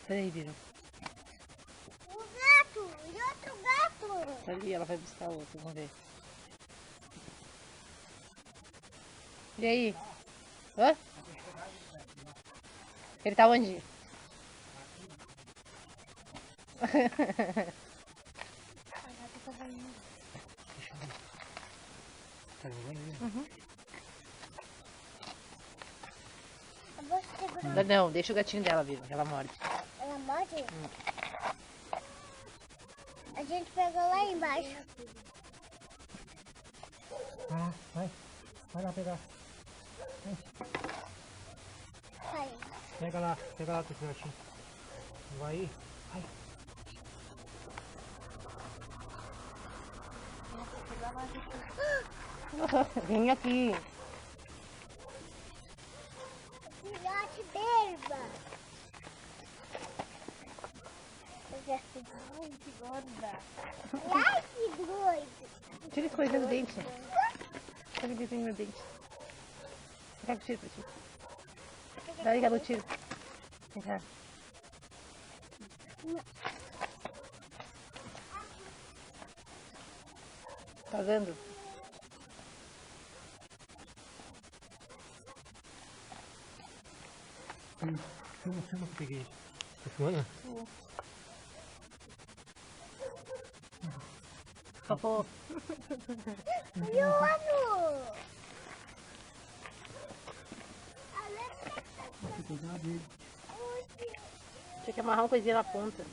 Peraí, Biro. O gato! E outro gato! Tá ali, ela vai buscar outro, vamos ver. E aí? Hã? Ele tá onde? A gata tava indo. Tá jogando ali? Uhum. Eu vou segurar. Não, deixa o gatinho dela, Biro, ela morde. Ela morde? A gente pegou lá embaixo. Vai lá, vai. Vai lá pegar. Sai. Pega lá teu filhotinho. Vai aí. Vai. Vem aqui. Filhote d'erva. Eu já fui muito gorda. Ai, que doido. Tira esse coisinha do dente. Pega o desenho no dente. Pega o tiro pra ti. Daí, Galu, tiro. Vem cá. Tá vendo? Filma que eu peguei. Tá filmando? Papô. Joano! Vou pegar dele. Tinha que amarrar uma coisinha na ponta.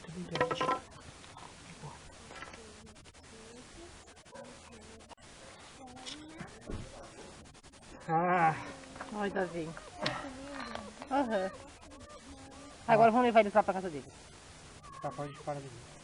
Tá bem pertinho. Ah! Ai, Davi. Aham. Agora vamos levar eles lá pra casa dele. Tá, pode parar de vir.